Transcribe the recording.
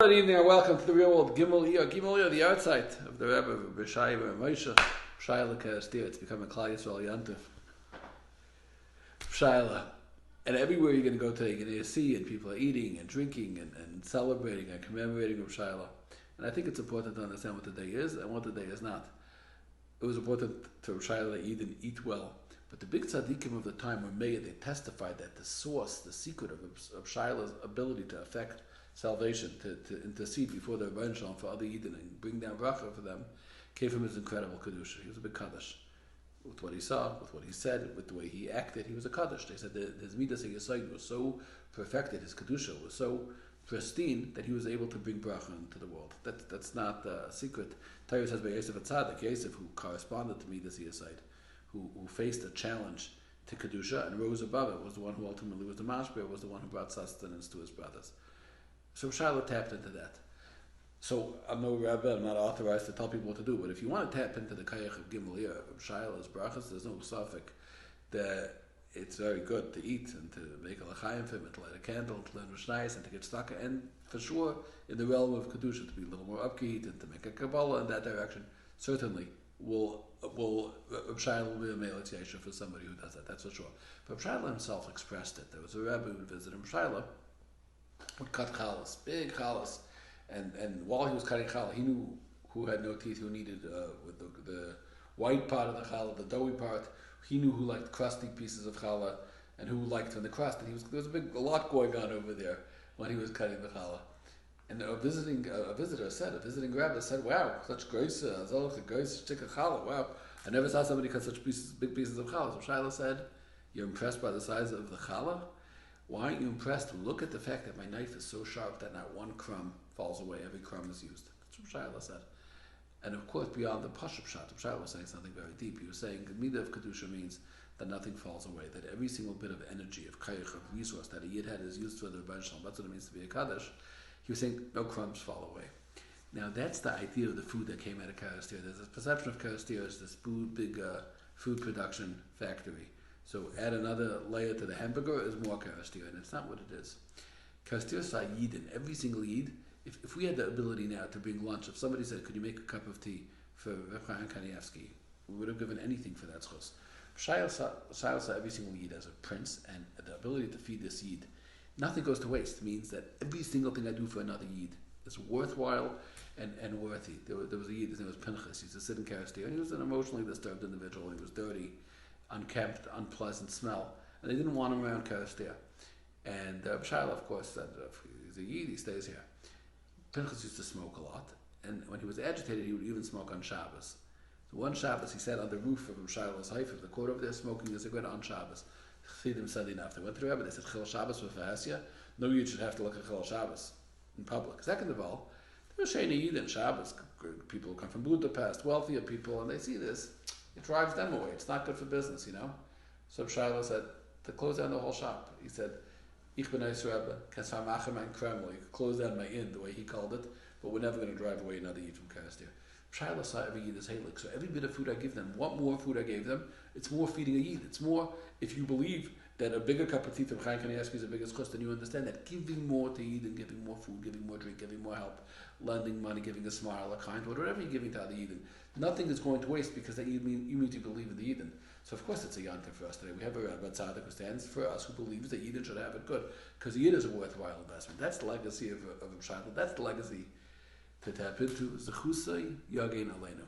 Good evening and welcome to the real world Gimel Iyah, the outside of the Rebbe of Yeshiva and Moshe. Shaila Kerastir, it's become a Klal Yisrael Yantif. Shaila. And everywhere you're going to go today, you're going to see and people are eating and drinking and celebrating and commemorating of Shaila. And I think it's important to understand what the day is and what the day is not. It was important to Shaila that Eden eat well. But the big tzaddikim of the time were made, they testified that the source, the secret of Shaila's ability to affect salvation, to intercede before the Rebbeinu Shalom for other Yidden and bring down bracha for them, came from his incredible Kedusha. He was a big Kaddish. With what he saw, with what he said, with the way he acted, he was a Kaddish. They said that his Midas HaYesod was so perfected, his Kedusha was so pristine, that he was able to bring bracha into the world. That's not a secret. Torah says by Yeshiva Ateres Shimon, who corresponded to Midas HaYesod, who faced a challenge to Kedusha and rose above it, was the one who ultimately was the mashpeh, was the one who brought sustenance to his brothers. So Shiloh tapped into that. So I'm no rabbi, I'm not authorized to tell people what to do, but if you want to tap into the kayach of Gimel Iyah, of Shiloh's brachas, there's no suffix that it's very good to eat and to make a l'chaim for him, and to light a candle, and to learn Mishnayos, and to get stuck, and for sure, in the realm of Kedusha, to be a little more upkeep and to make a Kabbalah in that direction, certainly Shiloh will be a Melech Yesha for somebody who does that, that's for sure. But Shiloh himself expressed it. There was a rabbi who would visit him, Shiloh would cut chalas, big chalas, and while he was cutting challah, he knew who had no teeth, who needed with the white part of the challah, the doughy part. He knew who liked crusty pieces of challah and who liked in the crust. And there was a lot going on over there when he was cutting the challah. And a visiting rabbi said, "Wow, such grace, stick of challah. Wow, I never saw somebody cut such big pieces of challah." So Shiloh said, "You're impressed by the size of the challah? Why aren't you impressed? Look at the fact that my knife is so sharp that not one crumb falls away. Every crumb is used." That's what Shiloh said. And of course, beyond the Pashup shot, Shiloh was saying something very deep. He was saying the Midah of Kedusha means that nothing falls away, that every single bit of energy, of kayach, of resource that a Yid had is used for the Rebbeinu Shalom. That's what it means to be a Kaddish. He was saying no crumbs fall away. Now that's the idea of the food that came out of Karastir. There's a perception of Karastir as this big food production factory. So add another layer to the hamburger is more Karastir, and it's not what it is. Karastir saw Yidin, every single Yid. If we had the ability now to bring lunch, if somebody said, "Could you make a cup of tea for Reb Chaim Kanievsky?" we would have given anything for that schos. Shail saw every single Yid as a prince, and the ability to feed this Yid. Nothing goes to waste. It means that every single thing I do for another Yid is worthwhile and worthy. There was a Yid, his name was Pinchas. He used to sit in Karastir, and he was an emotionally disturbed individual. He was dirty, unkempt, unpleasant smell, and they didn't want him around Karastir. And Shaila, of course, said, if he's a Yid, he stays here. Pinchas used to smoke a lot, and when he was agitated, he would even smoke on Shabbos. So one Shabbos, he sat on the roof of Shaila's Haif, the court over there, smoking a cigarette on Shabbos. Chassidim said enough. They went to the Rebbe, they said, "Chil Shabbos with Vahasya, no Yid should have to look at Chil Shabbos in public." Second of all, there was Sheni Yid in Shabbos. People who come from Budapest, wealthier people, and they see this. It drives them away. It's not good for business, you know. So Shiloh said to close down the whole shop. He said, "Ich bin Eis Rebbe, kasam achem ein Kreml." You could close down my inn, the way he called it, but we're never going to drive away another Yid from Karastir. Shiloh saw every Yid as Halik. So every bit of food I give them, what more food I gave them, it's more feeding a Yid. It's more, if you believe that a bigger cup of tea from Chaim Kanievsky is the biggest cost, then you understand that giving more to Yid and giving more food, giving more drink, giving more help, lending money, giving a smile, a kind word, whatever you're giving to other Yidden, nothing is going to waste because that you mean to believe in the Yidden. So of course it's a yantiv for us today. We have a Rabbi Tzaddik who stands for us, who believes that Yidden should have it good, because the Yid is a worthwhile investment. That's the legacy of Shiloh. That's the legacy to tap into. Zechusay Yagein Aleinu.